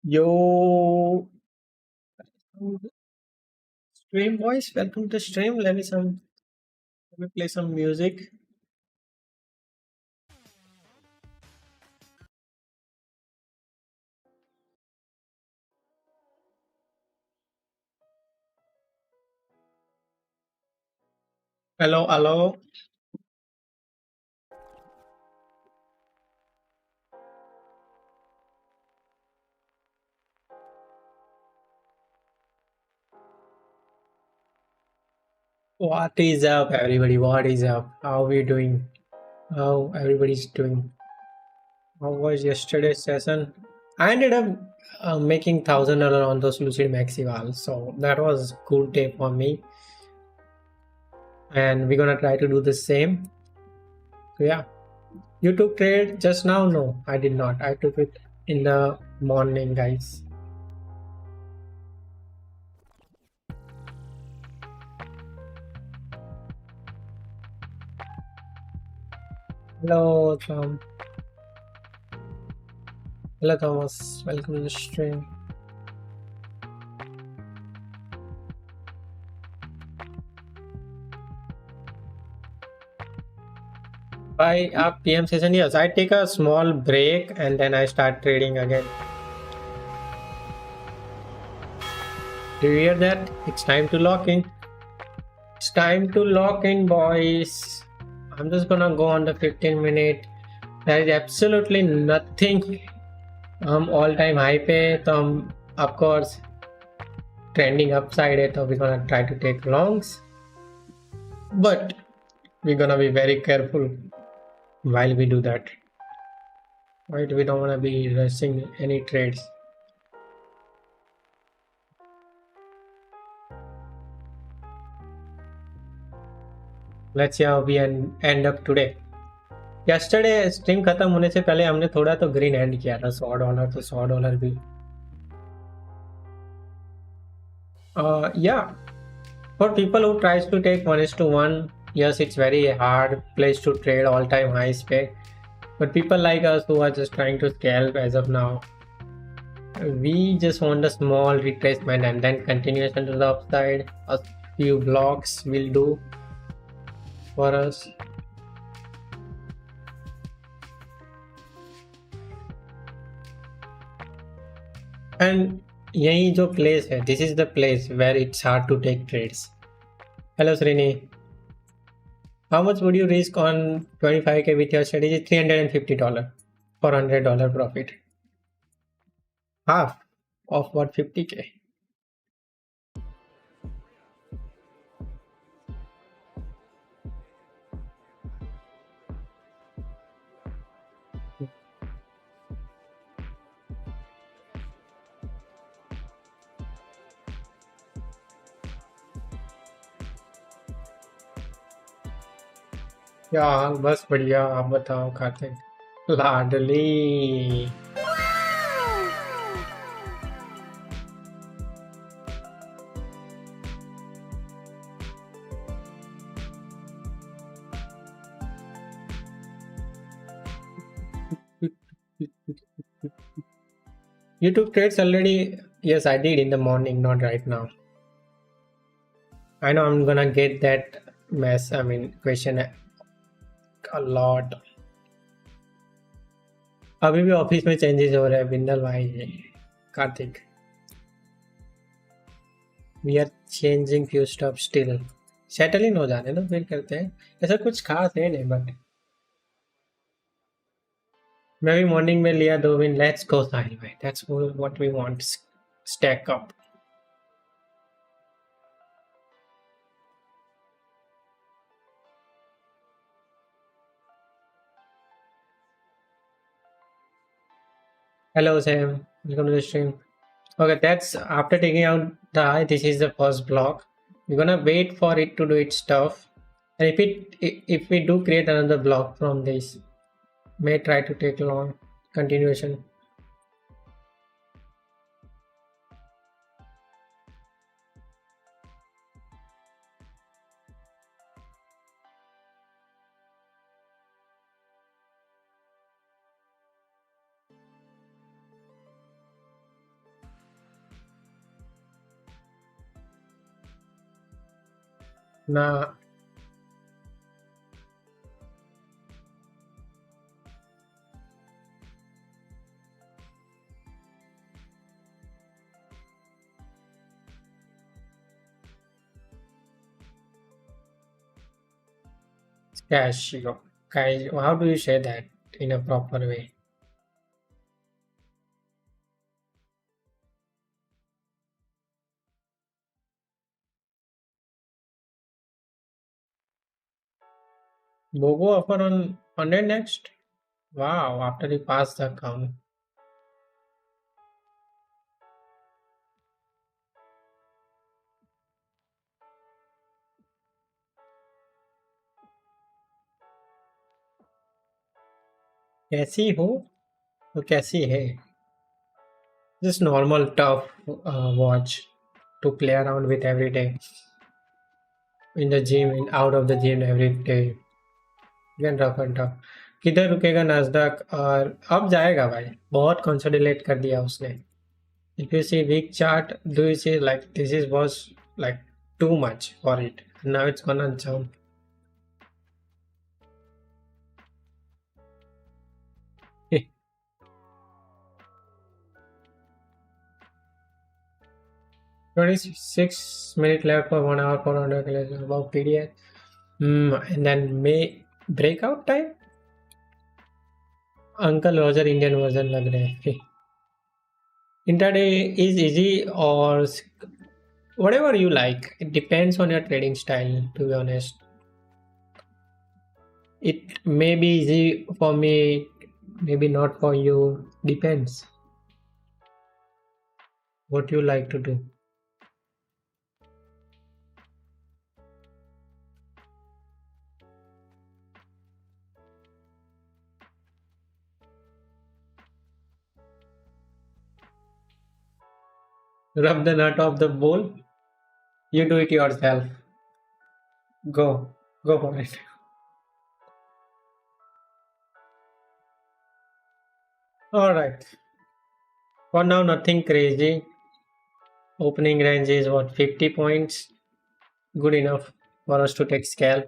Yo, stream voice. Welcome to stream. Let me play some music. Hello, hello. What is up, everybody? What is up? How are we doing? How everybody's doing? How was yesterday's session? I ended up making $1,000 on those Lucid Maxi, so that was good day for me. And we're gonna try to do the same. So yeah, you took trade just now? No, I did not. I took it in the morning, guys. Hello, Tom. Hello, Thomas. Welcome to the stream. By PM session, yes, I take a small break and then I start trading again. Do you hear that? It's time to lock in. It's time to lock in, boys. I'm just gonna go on the 15 minute. There is absolutely nothing all time high pay. Of course, trending upside it, so we're gonna try to take longs. But we're gonna be very careful while we do that. Right? We don't wanna be rushing any trades. Let's see how we end up today. yesterday stream खत्म होने से पहले हमने थोड़ा तो green and किया था $100 तो $100 भी yeah, for people who tries to take 1:1, yes, it's very hard place to trade all time high spec, but people like us who are just trying to scalp as of now, we just want a small retracement and then continuation to the upside. A few blocks will do for us. And यही जो place है, this is the place where it's hard to take trades. Hello Srini. How much would you risk on 25k with your strategy? $350 for $100 profit. Half of what? 50k. यार बस बढ़िया, आप बताओ कार्तिक लाडली. You took trades already? Yes, I did in the morning, not right now. I know I'm gonna get that question a lot. अभी भी office में changes हो रहे हैं बिंदल भाई. Kartik, we are changing few stuff still. Settle in हो जाने ना, फिर करते हैं. ऐसा कुछ खास है नहीं, बट मैं भी मॉर्निंग में लिया 2 विन. लेट्स गो साहिल भाई, that's what we want. Stack up. Hello Sam, welcome to the stream. Okay, that's after taking out the high. This is the first block. We're gonna wait for it to do its stuff, and if we do create another block from this, may try to take long continuation. Nah, cash. Guys, how do you say that in a proper way? Bogo offer on 100 next? Wow, after you pass the account. कैसी हो तो कैसी है? Just normal tough watch to play around with every day in the gym and out of the gym every day. Again rough and tough. किधर रुकेगा नास्डक और अब जाएगा भाई, बहुत कंसोलिडेट कर दिया उसने. If you see week chart, do you see like this is was like too much for it. Now it's gonna jump. Eh, 26 minutes left for 1 hour 400 kilometers above PDS. And then May breakout time. Uncle Roger Indian version लग रहे हैं. Intraday is easy or whatever you like. It depends on your trading style, to be honest. It may be easy for me, maybe not for you. Depends what you like to do. Rub the nut off the bowl. You do it yourself. Go for it. All right. For now, nothing crazy. Opening range is what, 50 points. Good enough for us to take scalp.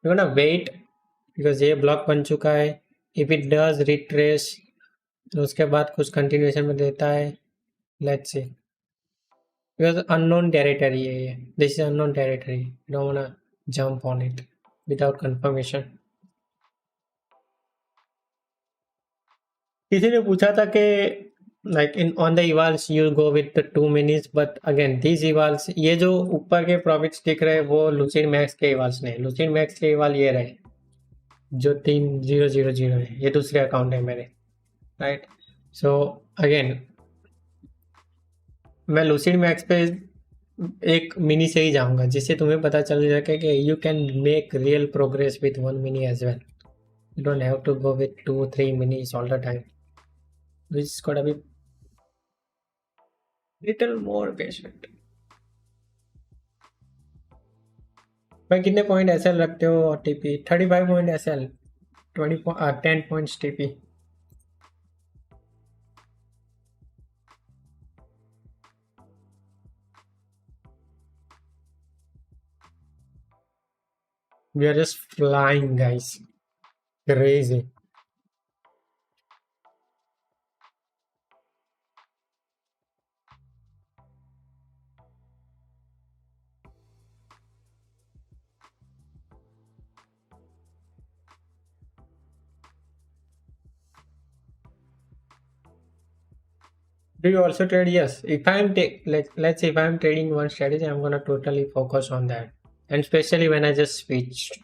We're gonna wait because ये block बन चुका है. If it does retrace, तो उसके बाद कुछ continuation में देता है. Let's see. Because unknown territory है ये. This is unknown territory. You don't wanna jump on it without confirmation. किसी ने पूछा था कि like in on the evals you go with the 2 minis, but again these evals, ये जो ऊपर के profits दिख रहे हैं वो lucid max के evals नहीं. lucid max के eval ये रहे जो 3000 है. ये दूसरे अकाउंट है मेरे, राइट. सो अगेन मैं lucid max पे एक मिनी से ही जाऊंगा जिससे तुम्हें पता चल सके कि you can make real progress with 1 mini as well. You don't have to go with 2-3 minis all the time. You just gotta be little more patient. भाई कितने पॉइंट एसएल रखते हो और TP? 35 point SL, 10 points TP. We are just flying, guys. Crazy. Do you also trade? Yes. If I'm let's say if I'm trading one strategy, I'm gonna totally focus on that, and especially when I just switched.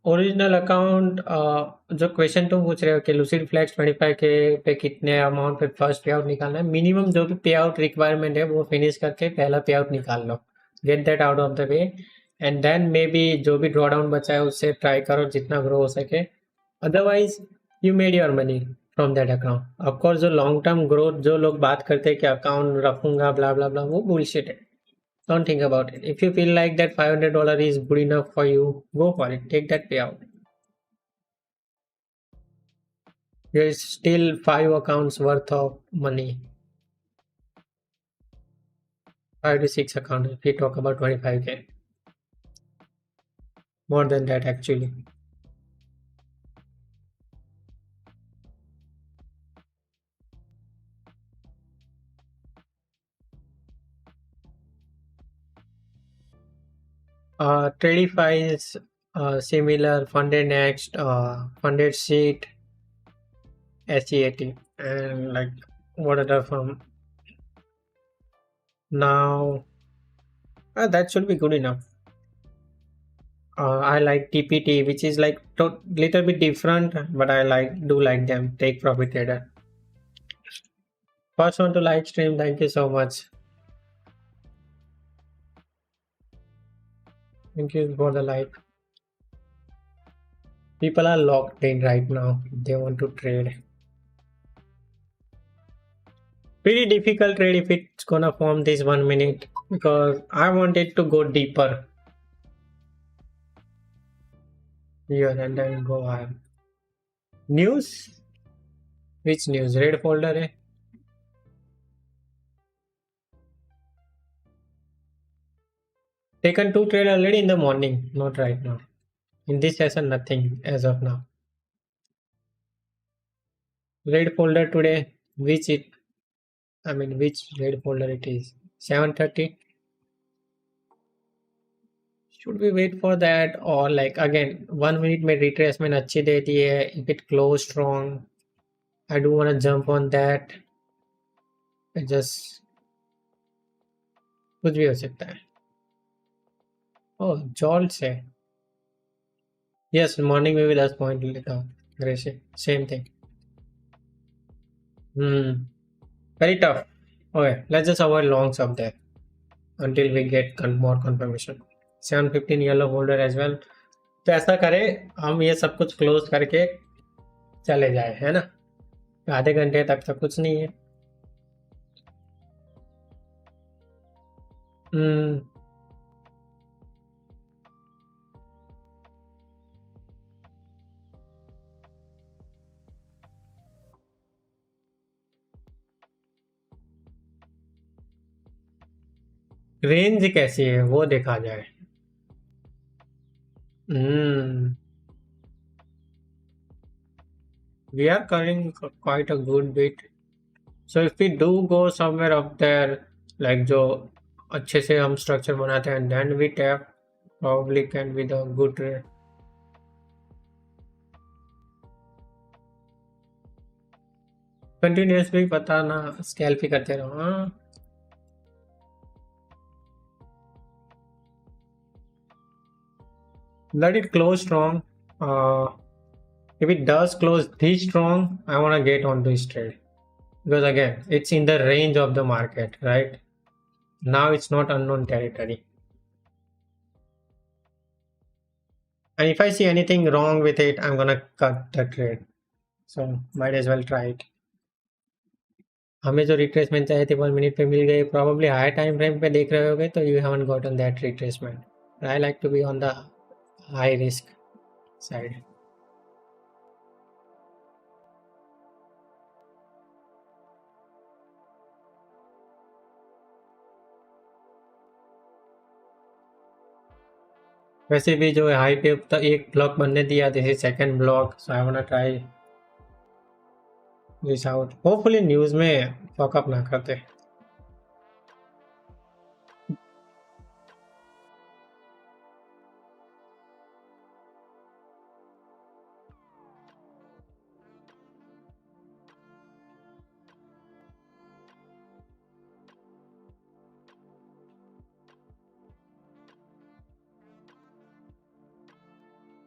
Original account, जो question तुम पूछ रहे हो कि lucid flex 25 के पे कितने amount पे फर्स्ट पे आउट निकालना है, मिनिमम जो भी पे आउट रिक्वायरमेंट है वो फिनिश करके पहला पे आउट निकाल लो. Get that out of the way and then maybe जो भी ड्रॉ डाउन बचा है उससे ट्राई करो जितना ग्रो हो सके. Otherwise you made your money from that account. Of course जो लॉन्ग टर्म ग्रोथ जो लोग बात करते हैं कि अकाउंट रखूंगा ब्ला ब्ला ब्ला, वो बुलशिट है. Don't think about it. If you feel like that $500 is good enough for you, go for it. Take that payout. There is still 5 accounts worth of money. 5 to 6 accounts. If we talk about 25K, more than that actually. Tradeify is similar. Funded Next, Funded Sheet, SEAT, and like what other firm? Now that should be good enough. I like TPT, which is like little bit different, but I do like them. Take Profit Trader. First one to live stream. Thank you so much. Thank you for the like. People are locked in right now. They want to trade. Pretty difficult trade if it's gonna form this 1 minute because I want it to go deeper here and then go higher. News? Which news? Red folder? Eh? Taken 2 trade already in the morning, not right now. In this session, nothing as of now. Red folder today, which red folder it is? 7:30. Should we wait for that or like again 1 minute में retracement अच्छी देती है? If it close strong, I do want to jump on that. I just कुछ भी हो सकता है. Oh, jolt से. Yes, morning में भी 10 पॉइंट लेता हूँ. Aggressive, same thing. Very tough. Okay, let's just avoid longs up there until we get more confirmation. 7:15 yellow holder as well. तो ऐसा करें हम ये सब कुछ क्लोज करके चले जाए, है ना? आधे घंटे तक तो कुछ नहीं है. रेंज कैसी है वो देखा जाए. We are covering quite a good bit. So if we do go somewhere up there, like जो अच्छे से हम structure बनाते हैं, and then we tap, probably can be the good trade. Continuous भी पता ना scalp ही करते रहो. हाँ. Let it close strong. If it does close this strong, I want to get on this trade because again, it's in the range of the market, right? Now it's not unknown territory. And if I see anything wrong with it, I'm gonna cut the trade. So might as well try it. हमें जो retracement चाहिए थी 1 minute पे मिल गई. Probably high time frame पे देख रहे होगे तो you haven't gotten that retracement. I like to be on the high risk side. वैसे भी जो हाई पे तो एक ब्लॉक बनने दिया, this is second block. So I want try this out. Hopefully news में फॉकअप ना करते.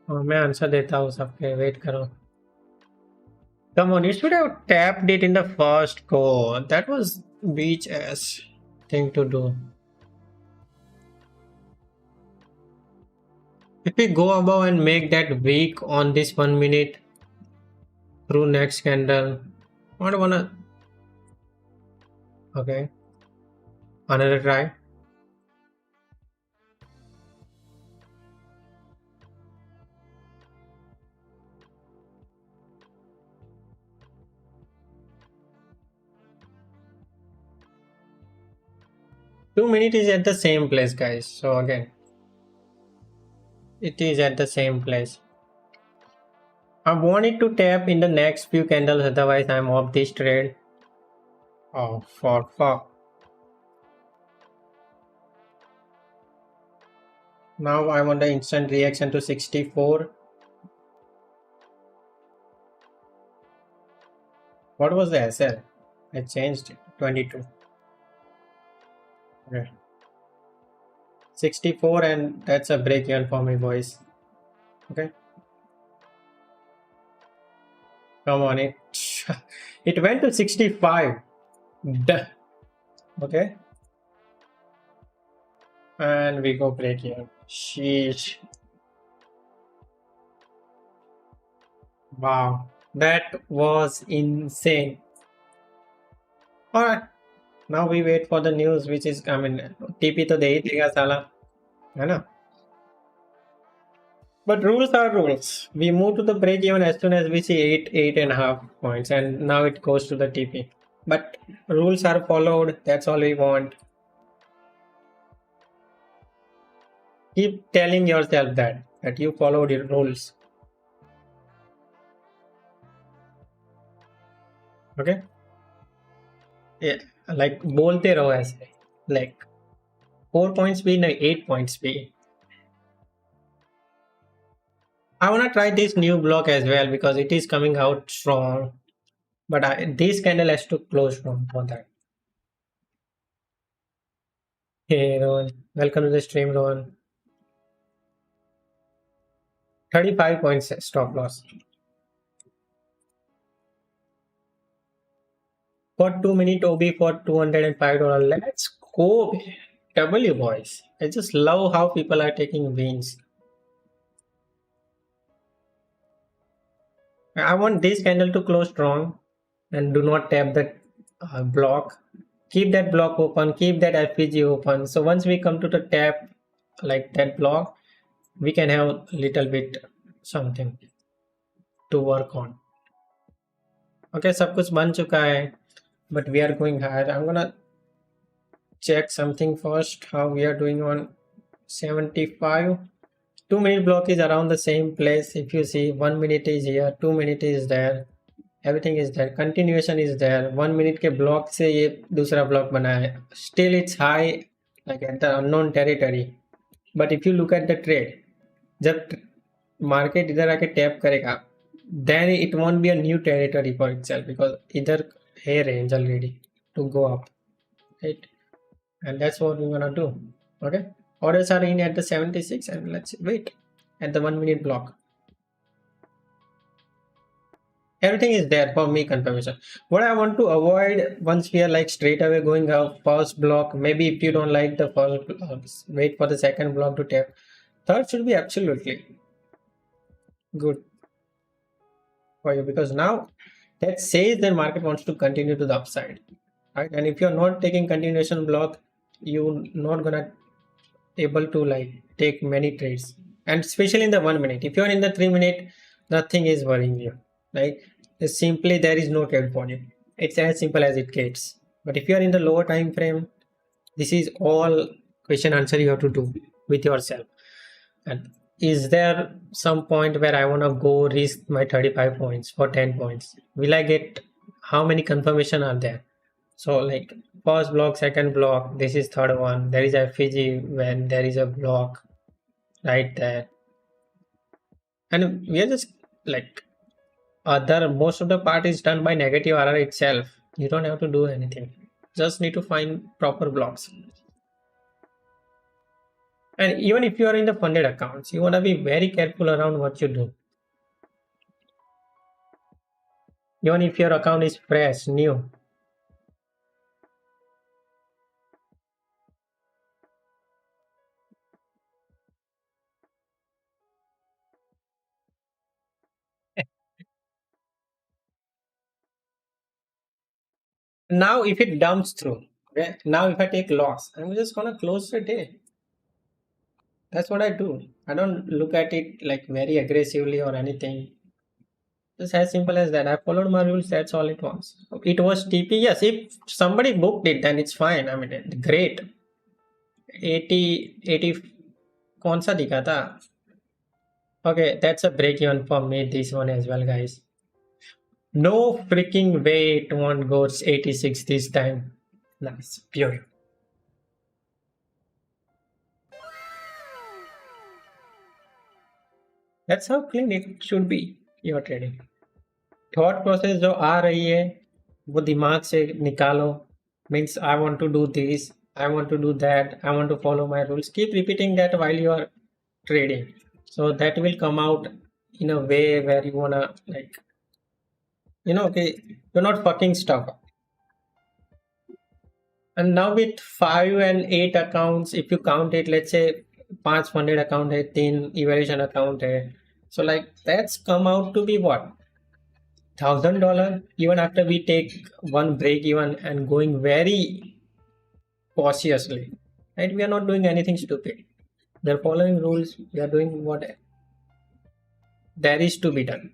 मैं आंसर देता हूँ सबके. वेट करो. Come on, you should have tapped it in the first go. That was beach ass thing to do. If we go above and make that weak on this 1 minute through next candle, I don't wanna. Okay, another try. 2 minutes is at the same place, guys. So again, it is at the same place. I want it to tap in the next few candles, otherwise I'm off this trade. Oh, for fuck. Now I want the instant reaction to 64. What was the SL? I changed it. 22. Okay. 64, and that's a break even for me, boys. Okay. Come on, it it went to 65. Duh. Okay. And we go break even. Sheesh. Wow. That was insane. Alright. Now we wait for the news, which is, I mean, TP to दे ही देगा साला, है ना? But rules are rules. We move to the break even as soon as we see 8.5 points, and now it goes to the TP. But rules are followed. That's all we want. Keep telling yourself that you followed your rules. Okay? Yeah, like बोलते रहो ऐसे. Like 4 points be, no, 8 points be. I want to try this new block as well because it is coming out strong. But this candle has to close strong for that. Hey Rohan, welcome to the stream, Rohan. 35 points stop loss. For 2 minute OB for $205. Let's go. W boys. I just love how people are taking wins. I want this candle to close strong and do not tap that block. Keep that block open, keep that FPG open. So once we come to the tap like that block, we can have a little bit something to work on. Okay, सब कुछ बन चुका है, but we are going higher. I'm gonna check something first, how we are doing on 75. 2 minute block is around the same place. If you see, 1 minute is here, 2 minute is there, everything is there, continuation is there. 1 minute के block से ये दूसरा block बना है. Still it's high, like at the unknown territory. But if you look at the trade, जब market इधर आके tap करेगा, then it won't be a new territory for itself because इधर है range already to go up, right? And that's what we're gonna do. Okay, orders are in at the 76, and let's wait at the 1 minute block. Everything is there for me confirmation. What I want to avoid, once we are like straight away going up first block, maybe if you don't like the first block, wait for the second block to tap. Third should be absolutely good for you because now that says the market wants to continue to the upside, right? And if you're not taking continuation block, you're not gonna able to like take many trades, and especially in the 1 minute. If you're in the 3 minute, nothing is worrying you, right? It's simply there is no trade for you. It's as simple as it gets. But if you are in the lower time frame, this is all question answer you have to do with yourself. And is there some point where I want to go risk my 35 points for 10 points? Will I get, how many confirmation are there? So like first block, second block, this is third one, there is a Fiji when there is a block right there, and we are just like other, most of the part is done by negative RR itself. You don't have to do anything, just need to find proper blocks. And even if you are in the funded accounts, you want to be very careful around what you do. Even if your account is fresh, new, now if it dumps through, okay, now if I take loss, I'm just gonna close the day. That's what I do. I don't look at it like very aggressively or anything. Just as simple as that. I followed my rules. That's all it was. It was TP. Yes, if somebody booked it, then it's fine. I mean, great. 80 कौन सा दिखा था? Okay, that's a break even for me, this one as well, guys. No freaking way it won't go 86 this time. Nice, pure. That's how clean it should be, your trading. Thought process जो आ रही है वो दिमाग से निकालो. Means I want to do this, I want to do that, I want to follow my rules. Keep repeating that while you are trading, so that will come out in a way where you wanna, like, okay, you're not fucking stuff. And now with 5 and 8 accounts, if you count it, let's say 5 funded account है, 3 evaluation account है, so like that's come out to be what, $1,000, even after we take one break even and going very cautiously, right? We are not doing anything stupid. We are following rules. We are doing what there is to be done,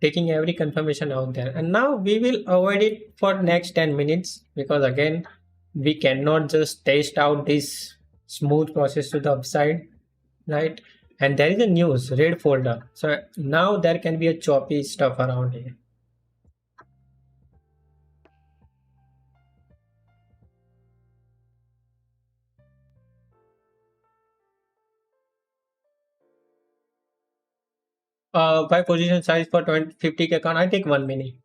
taking every confirmation out there. And now we will avoid it for next 10 minutes, because again, we cannot just test out this smooth process to the upside, right? And there is a news red folder, so now there can be a choppy stuff around here. By position size for 50k account, I take 1 mini.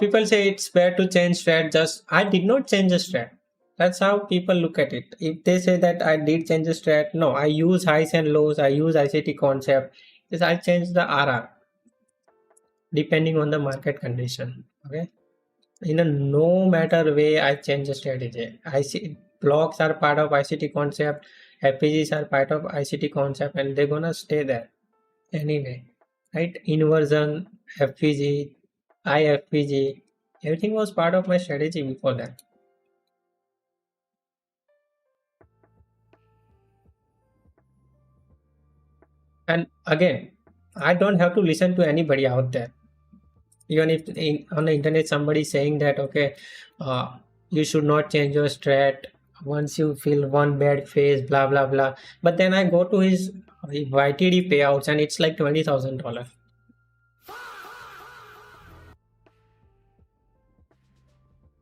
People say it's fair to change strat. Just I did not change the strat. That's how people look at it. If they say that I did change the strat, no, I use highs and lows, I use ICT concept. Yes, I change the RR depending on the market condition. Okay, in a no matter way, I change the strategy. I see blocks are part of ICT concept, FPGs are part of ICT concept, and they're gonna stay there anyway, right? Inversion, FPG, IFPG, everything was part of my strategy before that. And again, I don't have to listen to anybody out there. Even if on the internet somebody saying that, okay, you should not change your strat once you feel one bad phase, blah blah blah. But then I go to his YTD payouts and it's like $20,000,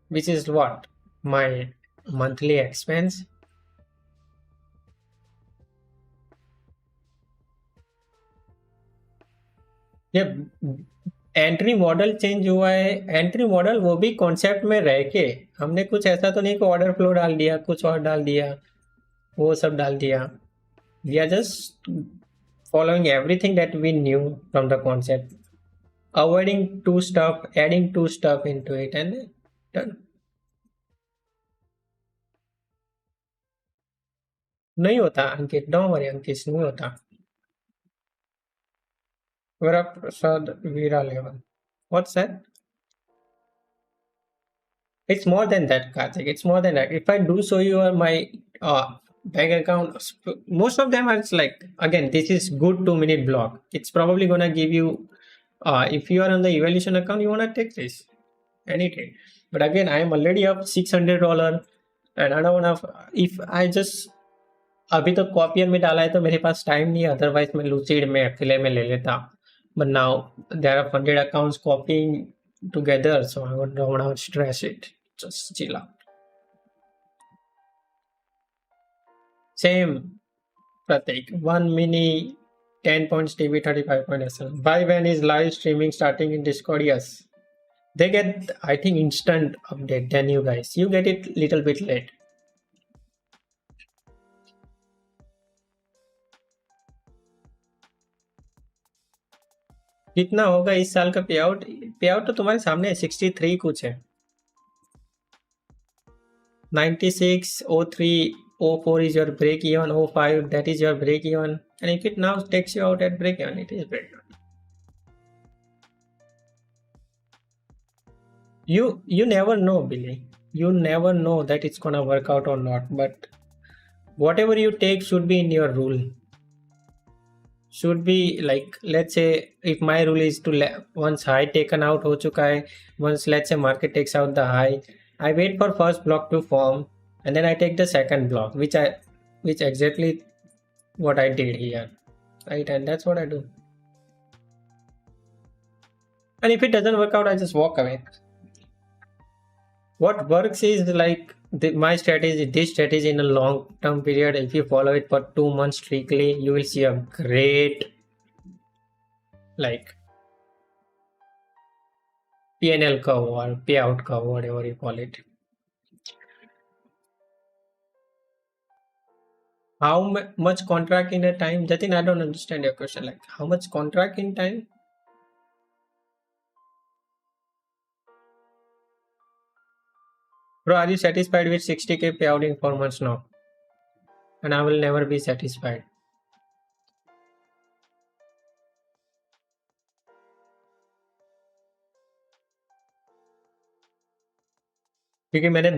which is what, my monthly expense. ये entry model change हुआ है. Entry model वो भी concept में रह के, हमने कुछ ऐसा तो नहीं कि ऑर्डर फ्लो डाल दिया, कुछ और डाल दिया, वो सब डाल दिया. We are just following everything that we knew from the concept, avoiding two stuff, adding two stuff into it, and done. नहीं होता अंकित, डोंट वरी अंकित, नहीं होता. Prasad Veera level. What's that? It's more than that, Karthik. It's more than that. If I do show you my bank account, most of them are like, again, this is good 2-minute block. It's probably gonna give you, if you are on the evaluation account, you wanna take this any trade. But again, I am already up $600, and I don't wanna. If I just अभी तो copier में डाला है तो मेरे पास time नहीं है, otherwise मैं लूसिड में अकेले में ले लेता. But now there are funded accounts copying together, so I don't want to stress it. Just chill out. Same, Pratik. 1 mini, 10 points TV, 35 point SL. By when is live streaming starting in Discord? Yes. They get, I think, instant update than you guys. You get it little bit late. कितना होगा इस साल का payout? Payout तो तुम्हारे सामने है, 63 कुछ है. 96, 03, 04 is your break even, 05 that is your break even, and if it now takes you out at break even, it is break even. You never know, Billy. You never know that it's gonna work out or not, but whatever you take should be in your rule. Should be like, let's say if my rule is to once high taken out हो चुका है, once let's say market takes out the high, I wait for first block to form, and then I take the second block, which exactly what I did here, right? And that's what I do. And if it doesn't work out, I just walk away. What works is like my strategy, this strategy in a long term period. If you follow it for 2 months strictly, you will see a great like PNL curve or payout curve, whatever you call it. How much contract in a time? Jatin, I don't understand your question. Like, how much contract in time? Bro, are you satisfied with 60K payout in 4 months now? And I will never be satisfied. क्योंकि मैंने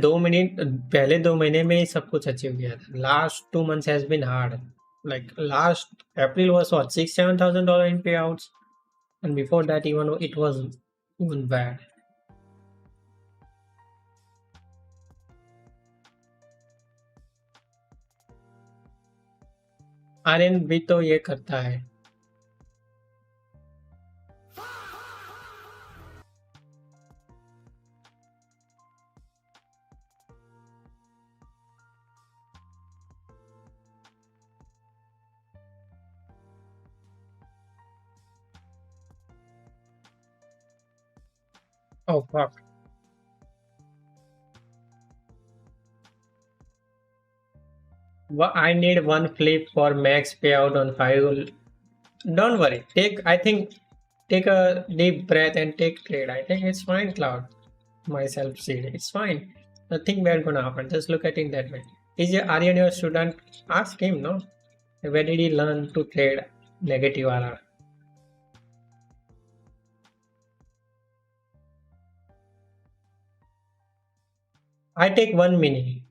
पहले 2 महीने में ही सब कुछ achieve किया था. Last 2 months has been hard. Like last April was what, $6,000-7,000 in payouts, and before that even it was even bad. Aryan भी तो ये करता है. Oh fuck. I need one flip for max payout on 5. Don't worry. Take a deep breath and take trade. I think it's fine, Cloud. Myself seed. It's fine. Nothing bad gonna happen. Just look at it that way. Is Aryan your student? Ask him, no? Where did he learn to trade negative RR? I take 1 mini.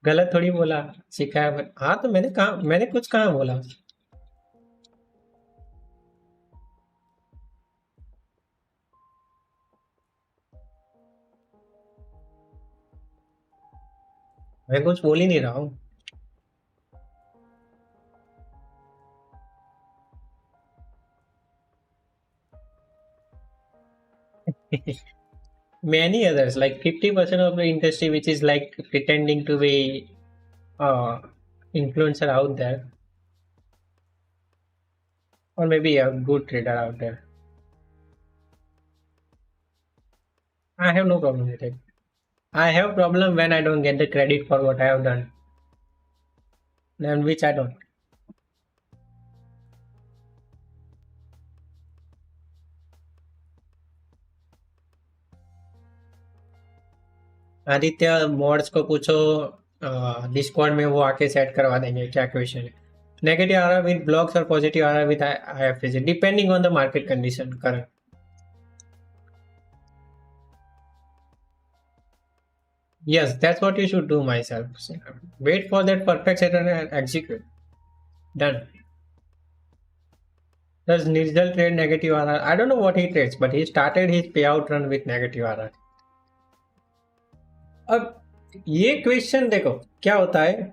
गलत थोड़ी बोला, सिखाया. हाँ तो मैंने कुछ कहाँ बोला. मैं कुछ बोल ही नहीं रहा हूँ. Many others, like 50% of the industry, which is like pretending to be influencer out there, or maybe a good trader out there. I have no problem with it. I have problem when I don't get the credit for what I have done, and which I don't. Aditya mods को पूछो, Discord में वो आके set करवा देंगे. क्या question है? Negative आ रहा विद ब्लॉक्स और पॉजिटिव आ रहा with IFC, depending on the market condition current. Yes, that's what you should do, myself. Wait for that perfect setup and execute. Done. Does Nirjal trade negative RR? I don't know what he trades, but he started his payout run with negative RR. अब ये question देखो क्या होता है.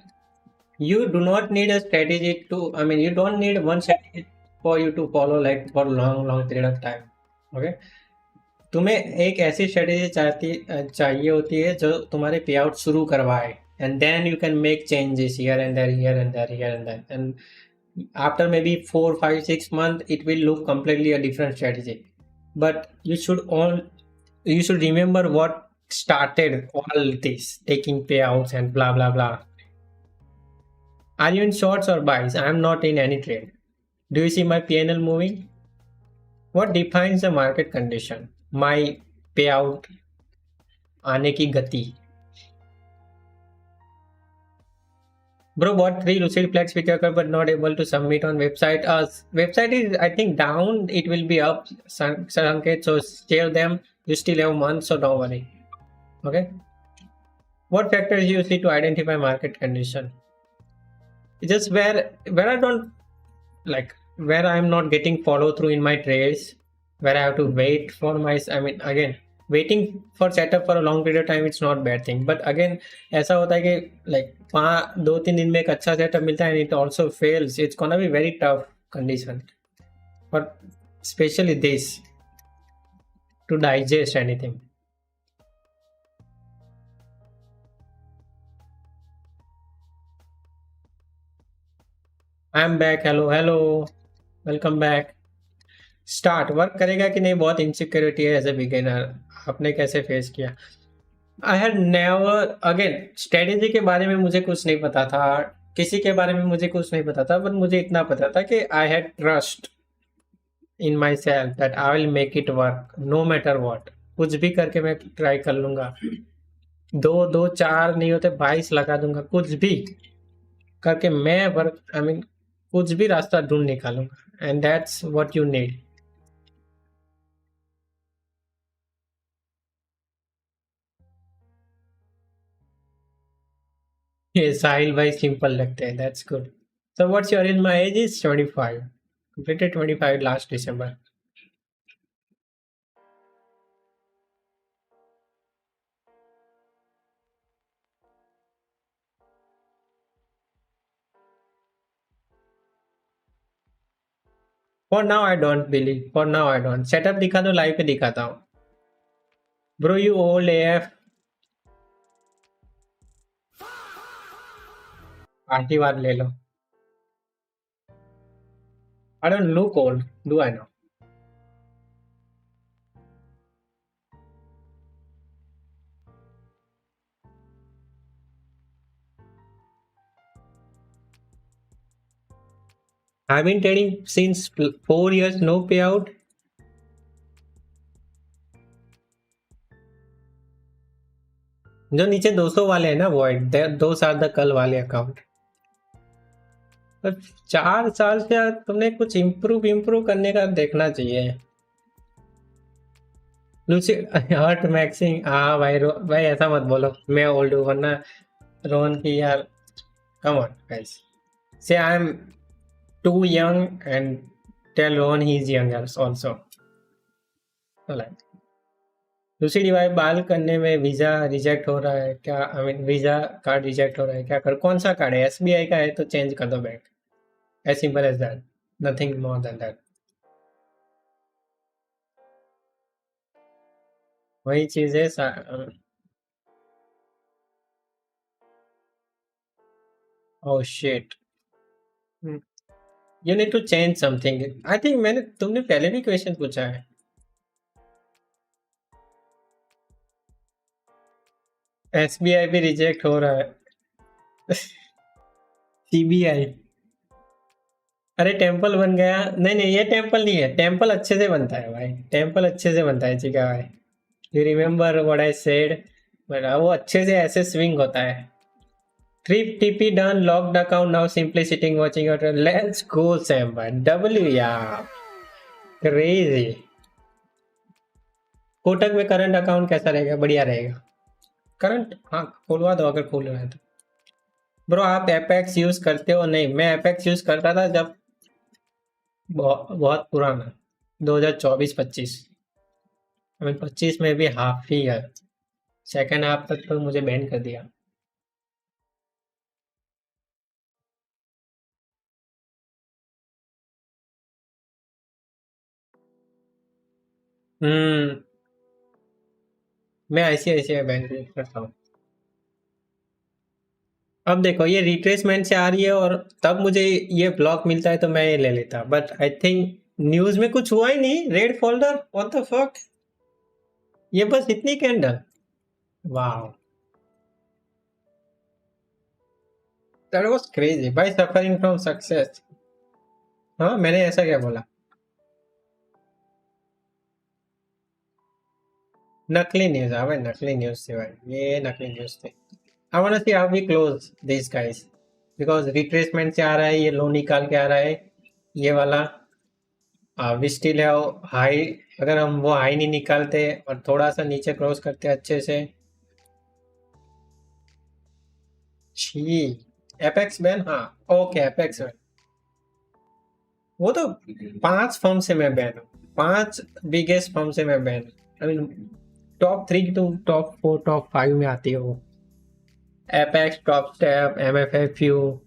You do not need a strategy to, I mean, you don't need one strategy for you to follow like for long period of time. Okay? तुम्हें एक ऐसी strategy चाहिए होती है जो तुम्हारे पे आउट शुरू करवाए, and then you can make changes here and there, here and there, here and there, and after maybe 4, 5, 6 months it will look completely a different strategy. But you should remember what started all this taking payouts and blah blah blah. Are you in shorts or buys? I am not in any trade. Do you see my PNL moving? What defines the market condition? My payout आने की गति. Bro bought 3 Lucid Flex picker but not able to submit on website. Website is, I think, down. It will be up, Sanket, so share them. You still have months, so don't worry. Okay. What factors you see to identify market condition? Just where I don't like, where I am not getting follow through in my trades, where I have to wait for my, I mean again waiting for setup for a long period of time, it's not bad thing, but again ऐसा होता है कि like 2-3 दिन में एक अच्छा setup मिलता है and it also fails, it's gonna be very tough condition for especially this to digest anything. I am back. Hello, welcome back. Start work करेगा कि नहीं, बहुत इनसिक्योरिटी है एज ए बिगिनर, आपने कैसे फेस किया? I had never, again strategy के बारे में मुझे कुछ नहीं पता था, किसी के बारे में मुझे कुछ नहीं पता था, बट मुझे इतना पता था कि I had trust in myself that I will make it work no matter what, कुछ भी करके मैं ट्राई कर लूंगा, दो दो चार नहीं होते 22 लगा दूंगा, कुछ भी करके मैं वर्क, आई मीन कुछ भी रास्ता ढूंढ निकालूंगा, and that's what you need. ये साहिल भाई सिंपल लगते हैं, that's good. So what's your age? My age is 25. Completed 25 last December. For now I don't believe. For now I don't. Setup दिखा दो, live पे दिखाता हूँ. Bro you old AF. आशीर्वाद ले लो. I don't look old. Do I know? I've been trading since 4 years, no payout. जो नीचे 200 वाले हैं ना void, those are the कल वाले अकाउंट. पर 4 साल से तुमने कुछ इम्प्रूव करने का देखना चाहिए. लूसिड हर्ट मैक्सिंग, हाँ भाई भाई ऐसा मत बोलो, मैं ओल्ड हूँ वरना रोहन की यार. कम ऑन गाइस, से I am too young and tell Rohan he is younger also. दूसरी डिवाइस बाल करने में वीजा रिजेक्ट हो रहा है क्या? I mean visa card reject हो रहा है क्या? कर कौन सा कार्ड है? एसबीआई का है तो चेंज कर दो bank, as simple as that, nothing more than that. वही चीज है. Oh shit, you need to change something. I think मैंने, तुमने पहले भी क्वेश्चन पूछा है. एसबीआई भी रिजेक्ट हो रहा है. सीबीआई, अरे टेम्पल बन गया. नहीं नहीं ये टेम्पल नहीं है, टेम्पल अच्छे से बनता है भाई, टेम्पल अच्छे से बनता है चिका भाई. You remember what I said? But वो अच्छे से ऐसे स्विंग होता है. 3 TP done, locked account, now simply sitting watching your. Let's go Sam भाई, डब्ल्यू यार, क्रेजी. कोटक में करंट अकाउंट कैसा रहेगा? बढ़िया रहेगा करंट, हाँ खुलवा दो अगर खोल रहा है तो. ब्रो आप एपेक्स यूज करते हो? नहीं, मैं एपेक्स यूज करता था जब बहुत पुराना, 2024-25, आई मीन 25 में भी हाफ ही है, सेकेंड हाफ तक तो मुझे बैन कर दिया. हम्म, मैं ICICI बैंक यूज करता हूँ. अब देखो ये रिट्रेसमेंट से आ रही है और तब मुझे ये ब्लॉक मिलता है तो मैं ये ले लेता, बट आई थिंक न्यूज में कुछ हुआ ही नहीं. Red folder, what the fuck, ये बस इतनी कैंडल. वाह, दैट वाज क्रेजी भाई, सफरिंग फ्रॉम सक्सेस. हाँ मैंने ऐसा क्या बोला? नकली न्यूज, हाँ भाई नकली न्यूज थी भाई, ये नकली न्यूज थी. I want to see how we close this guys, because retracement से आ रहा है, ये लो निकाल के आ रहा है, ये वाला वी स्टिल है हाई. अगर हम वो हाई नहीं निकालते और थोड़ा सा नीचे क्रॉस करते अच्छे से. छी, एपेक्स बैन, हाँ ओके एपेक्स बैन. वो तो 5 फर्म से मैं बैन हूँ, 5 बिगेस्ट फर्म से मैं बैन। आई मीन टॉप 3 की तुम टॉप 4 टॉप 5 में आती हो। एपेक्स, टॉप स्टेप, एमएफएफयू,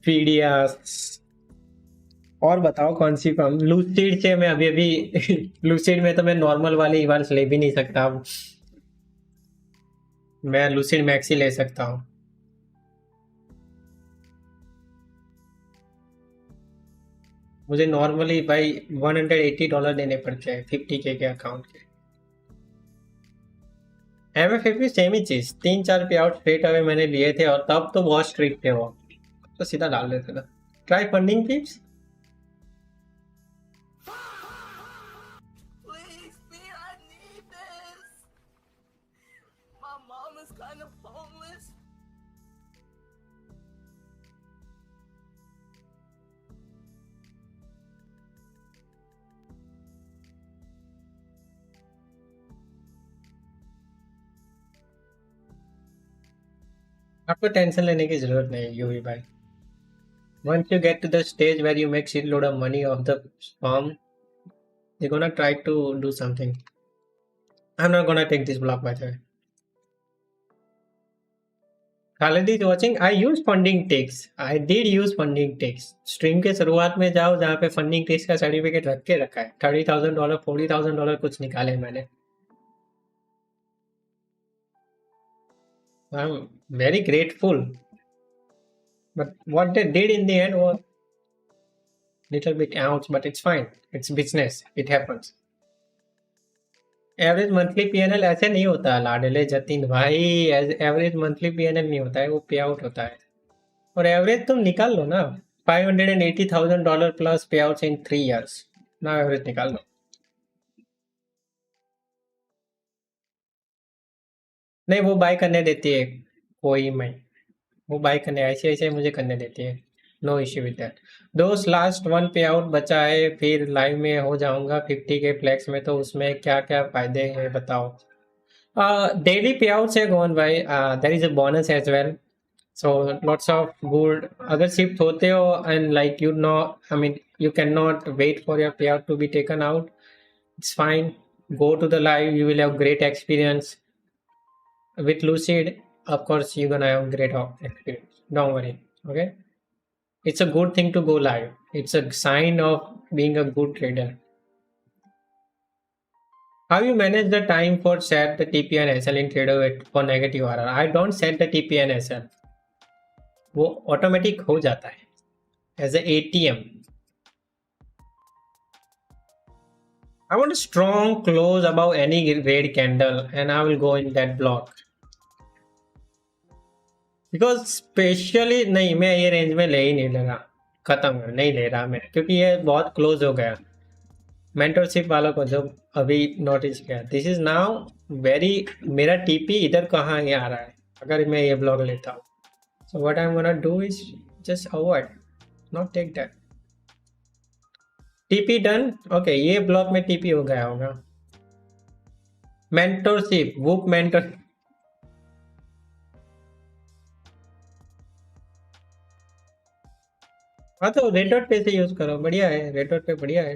फीडियास। और बताओ कौन सी फर्म? लूसिड से मैं अभी अभी लूसिड में तो मैं नॉर्मल वाले इवाल्स ले भी नहीं सकता अब। मैं लूसिड मैक्स ही ले सकता हूँ। मुझे नॉर्मली भाई $180 देने पड़ते हैं 50K के अकाउंट के। एमएफएफयू सेम ही चीज, 3-4 पे आउट स्ट्रेट अवे मैंने लिए थे और तब तो बहुत स्ट्रिक्ट थे वो, तो सीधा डाल देते थे। Try funding tips. आपको टेंशन लेने की जरूरत नहीं यूवी भाई। Once you get to the stage where you make shitload of money off the farm, you're gonna try to do something. I'm not gonna take this block by the way. Khalid is watching. I use funding ticks. I did use funding ticks. Stream के शुरुआत में जाओ जहाँ पे funding ticks का certificate रख के रखा है। $30,000 $40,000 कुछ निकाले मैंने। I'm very grateful. But what they did in the end was little bit ouch, but it's fine. It's business. It happens. Average monthly PNL ऐसे नहीं होता है लाडले जतिन भाई। एवरेज मंथली पीएनएल नहीं होता है, वो पे आउट होता है। और एवरेज तुम निकाल लो ना, $580,000 प्लस पे आउट इन 3 years ना, एवरेज निकाल लो। नहीं वो बाय करने देती है कोई, मैं वो बाय करने ऐसे ऐसे मुझे करने देती है। No issue with that. दोस्त लास्ट 1 पे आउट बचा है, फिर लाइव में हो जाऊंगा 50K फ्लैक्स में, तो उसमें क्या क्या फायदे हैं बताओ। डेली पे आउट से गोन भाई, there is a bonus as well, so lots of good. अगर शिफ्ट होते हो and like you know, I mean you can not wait for your pay out to be taken out, it's fine, go to the live, you will have great experience with Lucid. Of course you're gonna have great experience, don't worry. Okay, it's a good thing to go live, it's a sign of being a good trader. How you manage the time for set the TP and SL in trader for negative RR? I don't set the TP and SL, वो automatic हो जाता है as a ATM. I want a strong close above any red candle and I will go in that block. Because specially नहीं, मैं ये range में ले ही नहीं ले रहा, खत्म नहीं ले रहा मैं, क्योंकि ये बहुत क्लोज हो गया। मेंटरशिप वालों को जो अभी नोटिस किया, दिस इज नाउ वेरी, मेरा टीपी इधर कहाँ ये आ रहा है अगर मैं ये ब्लॉक लेता हूँ। So what I am gonna do is just avoid, not take that. TP done, okay ये ब्लॉक में टीपी हो गया होगा। मेंटरशिप बुक मेंटर, हाँ तो रेड डॉट पे से यूज करो, बढ़िया है, रेड डॉट पे बढ़िया है।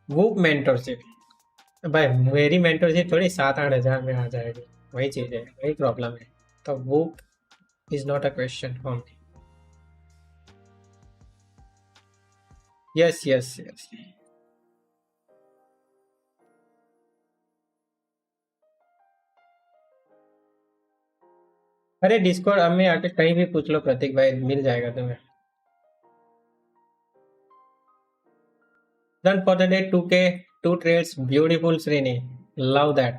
बुक मेंटरशिप भाई, मेरी मेंटरशिप थोड़ी 7-8 हज़ार में आ जाएगी, वही चीज है, वही प्रॉब्लम है। तो book is not a question for me. Yes yes yes. अरे डिस्कॉर्ड अब में आके कहीं भी पूछ लो प्रतीक भाई, मिल जाएगा तुम्हें। Done for the day, 2K, 2 trades, beautiful Srini, love that.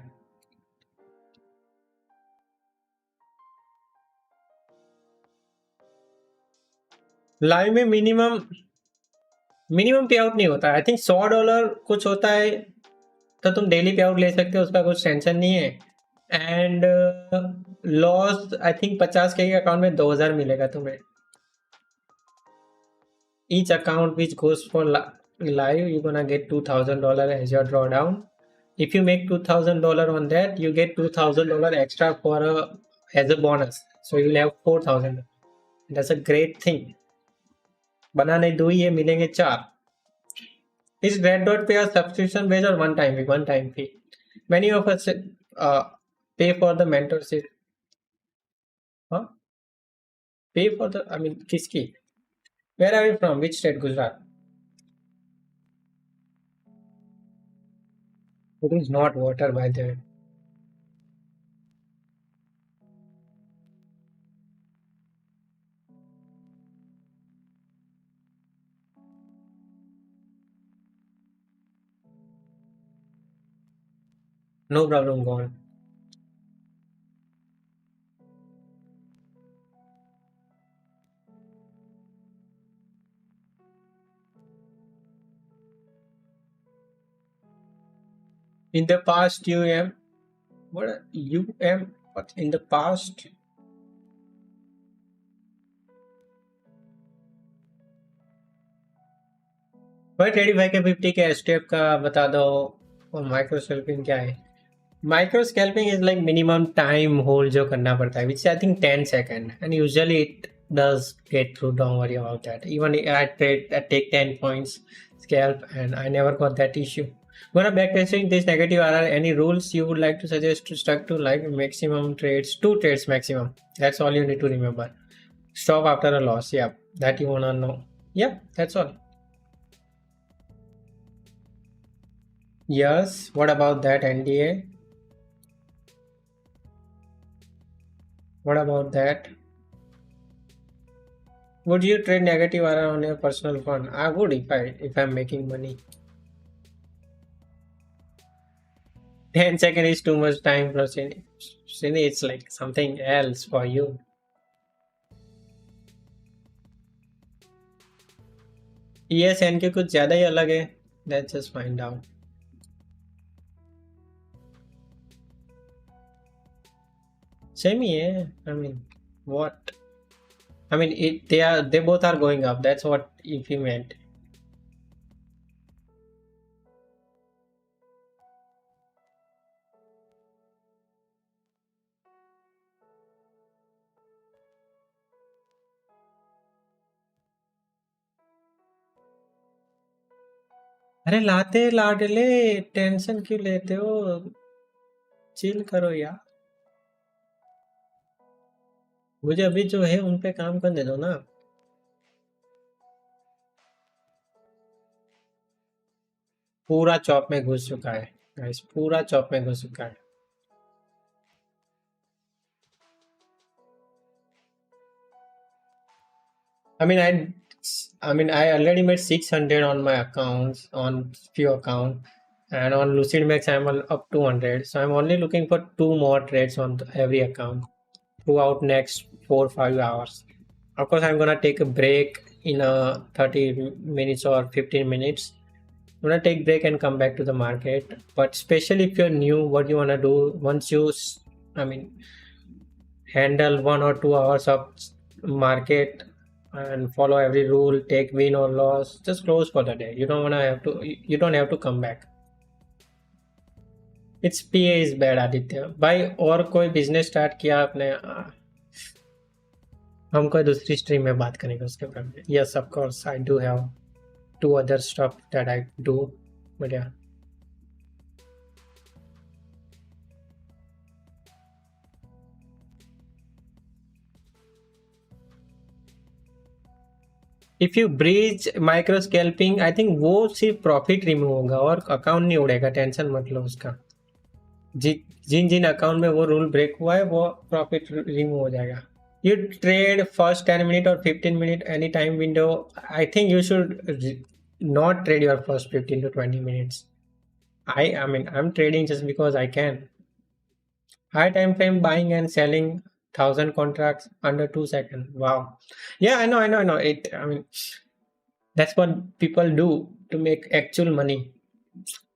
Live में मिनिमम पे आउट नहीं होता, आई थिंक $100 कुछ होता है, तो तुम डेली पे आउट ले सकते हो, उसका कुछ टेंशन नहीं है। And loss I think 50K के अकाउंट में 2,000 मिलेगा तुम्हें। Each account which goes for live, you're gonna get $2,000 as your drawdown. If you make $2,000 on that, you get $2,000 extra for as a bonus, so you'll have 4,000. That's a great thing. बनाने 2 ही है, मिलेंगे 4. Is red dot pay a subscription based or one time fee? One time fee. Many of us pay for the mentorship. Huh? Pay for the, I mean, kiski. Where are you from? Which state? Gujarat. It is not water, by the way. No problem, go on. In the past, what in the past? भाई ट्रेडिफाई के 50 के step का बता दो. और micro scalping क्या है? Micro scalping is like minimum time hold जो करना पड़ता है, which I think 10 second, and usually it does get through. Don't worry about that. Even I take 10 points scalp and I never got that issue. Gonna backtesting this negative RR. Any rules you would like to suggest to stuck to, like maximum trades, 2 trades maximum? That's all you need to remember. Stop after a loss. Yeah, that you wanna know. Yeah, that's all. Yes, what about that NDA? What about that? Would you trade negative RR on your personal fund? I would if I'm making money. 10 seconds is too much time for Sini. It's like something else for you. Yes, एन के कुछ ज़्यादा ही अलग है. Let's just find out. Same ही है. I mean, what? I mean, they both are going up. That's what if you meant. अरे लाते लाडले, tension क्यों लेते हो? चिल करो यार. मुझे अभी जो है उन पे काम करने दो ना. पूरा चॉप में घुस चुका है गाइस, पूरा चॉप में घुस चुका है. I mean, I already made 600 on my accounts, on few accounts, and on Lucid Max I'm up to 100. So I'm only looking for 2 more trades on every account throughout next 4-5 hours. Of course, I'm gonna take a break in 30 minutes or 15 minutes. I'm gonna take break and come back to the market. But especially if you're new, what you wanna do once you, I mean, handle 1 or 2 hours of market and follow every rule, take win or loss, just close for the day. You don't have to come back. It's PA is bad, Aditya भाई. और कोई business start किया आपने? हम कोई दूसरी stream में बात करेंगे उसके बारे में. Yes of course I do have 2 other stuff that I do, but yeah. If you breach micro scalping, I think वो सिर्फ प्रॉफिट रिमूव होगा और अकाउंट नहीं उड़ेगा. टेंशन मत लो उसका. जिन जिन अकाउंट में वो रूल ब्रेक हुआ है वो प्रॉफिट रिमूव हो जाएगा. You trade first 10 minute or 15 minute any time window. I think you should not trade your first 15 to 20 minutes. I mean, I'm trading just because I can. High time frame buying and selling 1,000 contracts under 2 seconds. Wow. Yeah, I know. I mean, that's what people do to make actual money.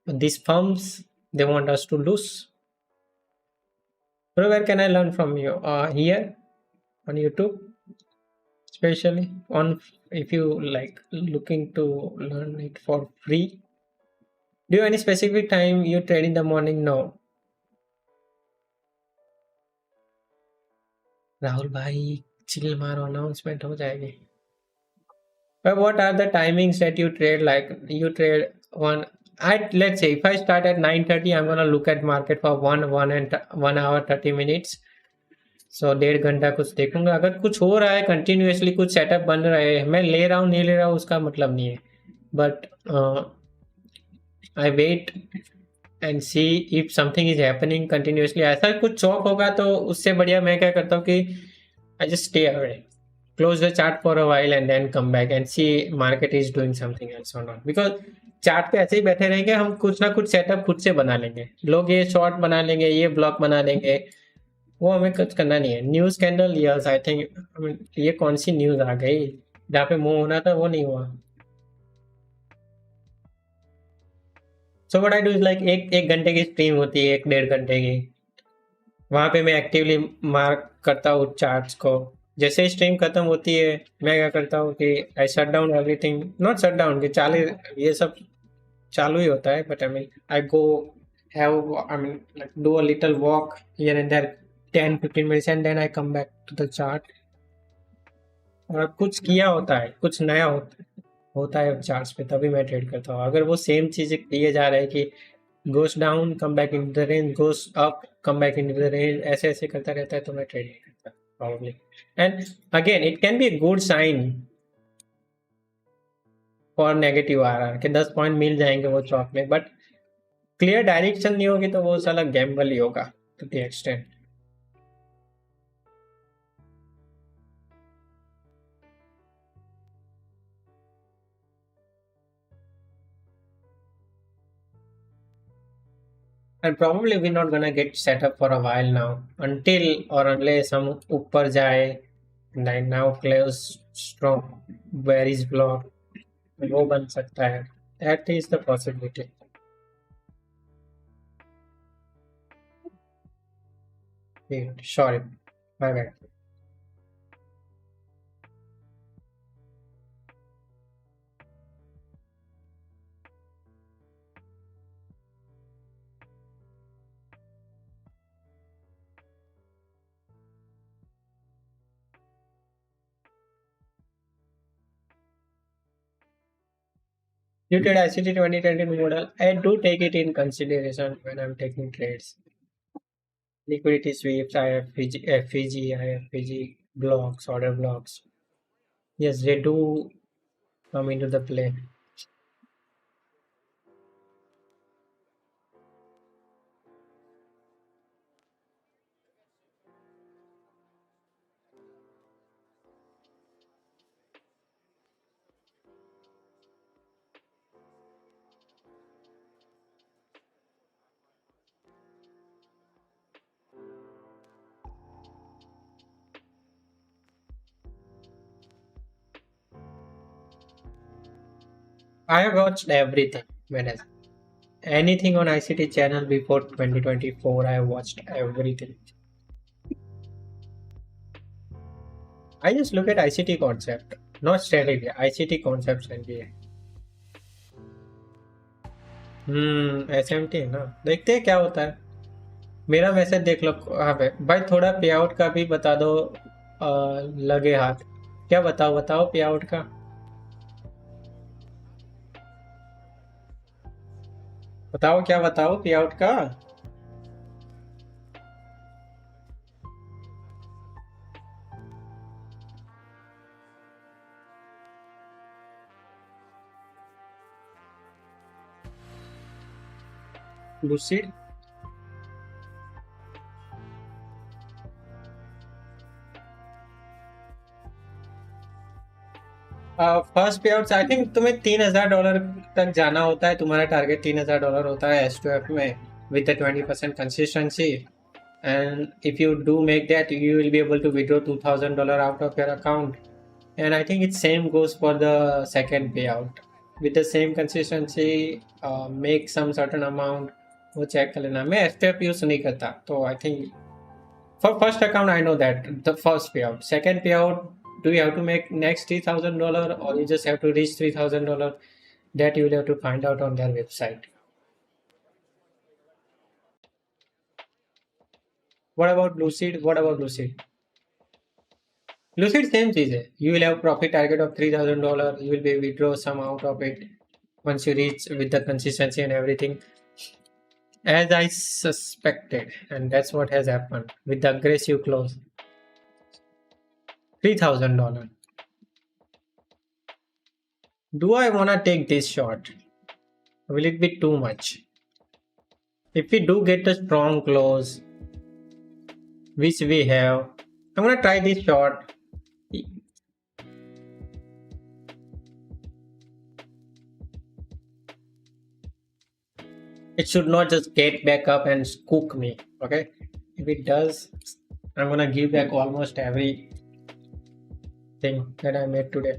But these firms, they want us to lose. So where can I learn from you? Here on YouTube, especially on, if you like looking to learn it for free. Do you have any specific time you trade in the morning? No. Rahul भाई chill मारो, announcement हो जाएगी. But what are the timings that you trade? Like you trade one. Let's say if I start at 9:30, I'm gonna look at market for 1 hour 30 minutes. सो 1.5 घंटा कुछ देखूंगा, अगर कुछ हो रहा है कंटिन्यूसली, कुछ सेटअप बन रहा है, मैं ले रहा हूँ नहीं ले रहा हूँ उसका मतलब नहीं है, but I wait and see if something is happening continuously. ऐसा कुछ चौक होगा तो उससे बढ़िया मैं क्या करता हूँ कि I just stay away, close the chart for a while and then come back and see market is doing something else और नॉट. बिकॉज चार्ट पे ऐसे ही बैठे रहेंगे, हम कुछ ना कुछ सेटअप खुद से बना लेंगे. लोग ये शॉर्ट बना लेंगे, ये ब्लॉक बना लेंगे, वो हमें कुछ करना नहीं है. News scandal, yes I think ये कौन सी न्यूज आ गई जहाँ पे मुंह होना था वो नहीं हुआ. सो what I do is like एक घंटे की स्ट्रीम होती है, 1 1.5 घंटे की, वहां पे मैं एक्टिवली मार्क करता हूँ चार्ट्स को. जैसे ही स्ट्रीम खत्म होती है मैं क्या करता हूँ कि I shut down everything, not shut down कि चालू, ये सब चालू ही होता है, but I mean I go have I mean like do a little walk here and there 10 15 minutes and then I come back to the chart. और कुछ किया होता है, कुछ नया होता है चार्ट्स पे, तभी मैं ट्रेड करता हूँ. अगर वो सेम चीजें किए जा रहे हैं कि goes down come back in the range, goes up come back in the range, ऐसे ऐसे करता रहता है, तो मैं ट्रेड नहीं करता probably. And again it can be a good sign for negative RR के 10 पॉइंट मिल जाएंगे वो चौक में, बट क्लियर डायरेक्शन नहीं होगी तो वो साला गैम्बल ही होगा to the extent. And probably we're not gonna get set up for a while now, until or unless हम ऊपर जाए, like now close strong bearish block, वो बन सकता है. That is the possibility. Sorry, my bad. You did ICT 2020 model. I do take it in consideration when I'm taking trades. Liquidity sweeps, IFPG, FPG, IFPG blocks, order blocks. Yes, they do come into the play. I have watched everything. When anything on ICT channel before 2024, I have watched everything. I just look at ICT concept, not strategy. ICT concepts and be. SMT ना, देखते हैं क्या होता है. मेरा message देख लो. हाँ भाई, थोड़ा पे आउट का भी बता दो. लगे हाथ, क्या बताओ बताओ पे आउट का. बताओ क्या बताओ पे आउट का. लूसिड, फर्स्ट पे आउट आई थिंक तुम्हें $3,000 तक जाना होता है. तुम्हारा टारगेट $3,000 होता है S2F में with a 20% consistency. And if you do make that, you will be able to withdraw $2,000 out of your account. And I think it's same goes for the second payout. With the same consistency, make some certain amount. वो check कर लेना. मैं S2F use नहीं करता, तो I think for first account I know that the first payout. Second payout, do you have to make next $3,000 or you just have to reach $3,000? That you will have to find out on their website. What about Lucid? What about Lucid? Lucid same is you will have profit target of $3,000. You will be withdraw some out of it once you reach with the consistency and everything, as I suspected, and that's what has happened with the aggressive close. $3,000. Do I wanna take this short? Will it be too much? If we do get a strong close, which we have, I'm gonna try this short. It should not just get back up and cook me. Okay, if it does, I'm gonna give back almost everything that I made today.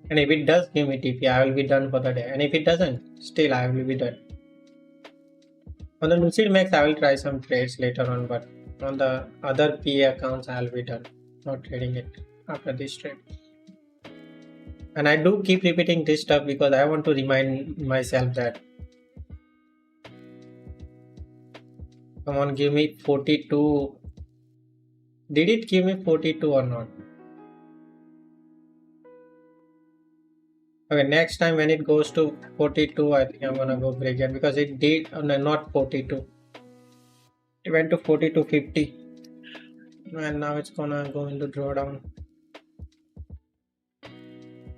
And if it does give me TP, I will be done for the day. And if it doesn't, still I will be done. On the Lucid Max, I will try some trades later on, but on the other PA accounts, I will be done. Not trading it after this trade. And I do keep repeating this stuff because I want to remind myself that. Come on, give me 42. Did it give me 42 or not? Okay, next time when it goes to 42, I think I'm gonna go break it because it did not 42. It went to 42.50, and now it's gonna go into drawdown.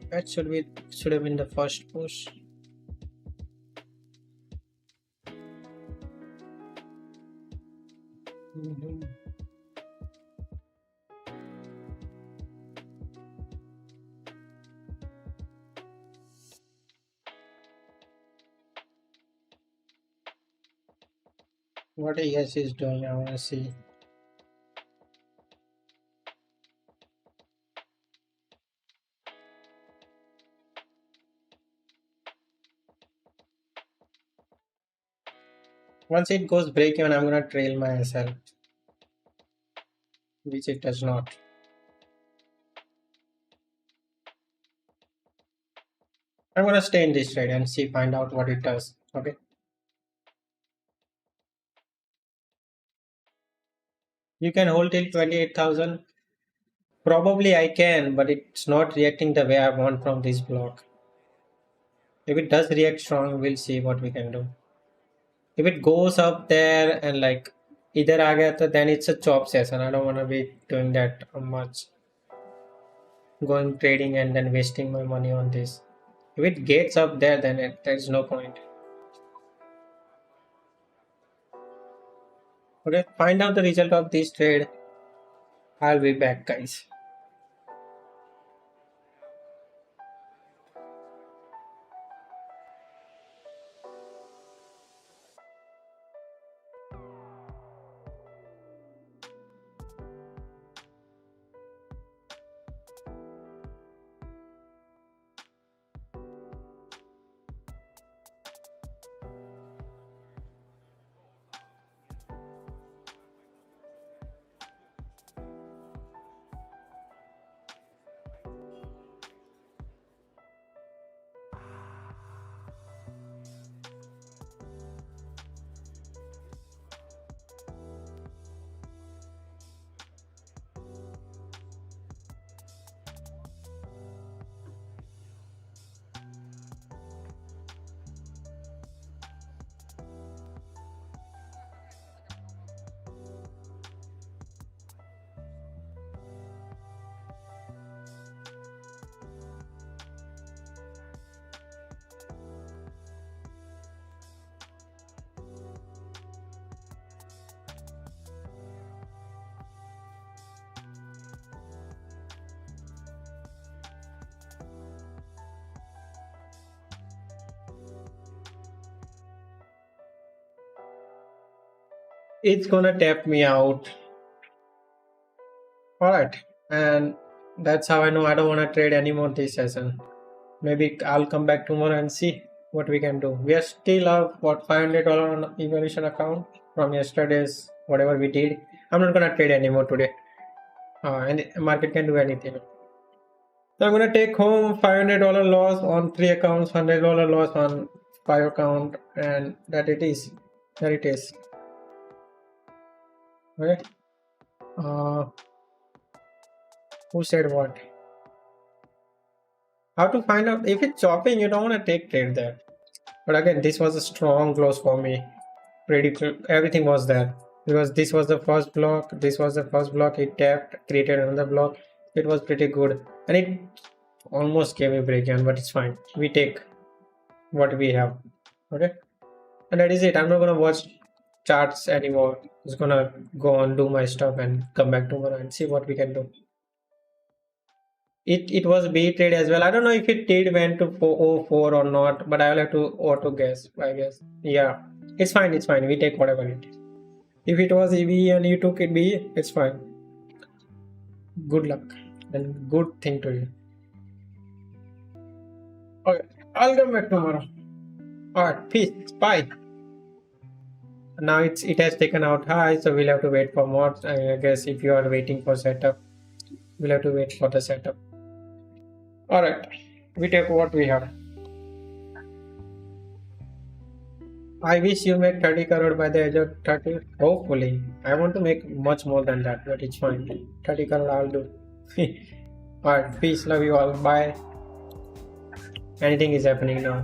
That should have been the first push. What ES is doing, I wanna see. Once it goes break even, I'm gonna trail my SL, which it does not. I'm gonna stay in this trade and see, find out what it does. Okay. You can hold till 28,000. Probably I can, but it's not reacting the way I want from this block. If it does react strong, we'll see what we can do. If it goes up there and like either aa gaya to, then it's a chop session. I don't want to be doing that much. Going trading and then wasting my money on this. If it gets up there, then there's no point. Okay, find out the result of this trade. I'll be back, guys. It's gonna tap me out. Alright, and that's how I know I don't want to trade anymore this session. Maybe I'll come back tomorrow and see what we can do. We are still up what $500 on evaluation account from yesterday's whatever we did. I'm not gonna trade anymore today. And market can do anything. So I'm gonna take home $500 loss on 3 accounts, $100 loss on 5 account, and that it is. There it is. Okay. Who said what? How to find out if it's chopping? You don't want to take trade there. But again, this was a strong close for me. Everything was there because this was the first block. This was the first block. It tapped, created another block. It was pretty good, and it almost gave me break even, but it's fine. We take what we have. Okay, and that is it. I'm not gonna watch charts anymore. Just gonna go on, do my stuff, and come back tomorrow and see what we can do. It was B trade as well. I don't know if it did went to 404 or not, but I will have to auto guess. I guess yeah, it's fine. It's fine. We take whatever it is. If it was EV and you took it B, it's fine. Good luck and good thing to you. Okay, I'll come back tomorrow. Alright, peace. Bye. Now it has taken out high, so we'll have to wait for more. I guess if you are waiting for setup, we'll have to wait for the setup. Alright, we take what we have. I wish you make 30 crore by the age of 30. Hopefully. I want to make much more than that, but it's fine. 30 crore I'll do. Alright, peace. Love you all. Bye. Anything is happening now.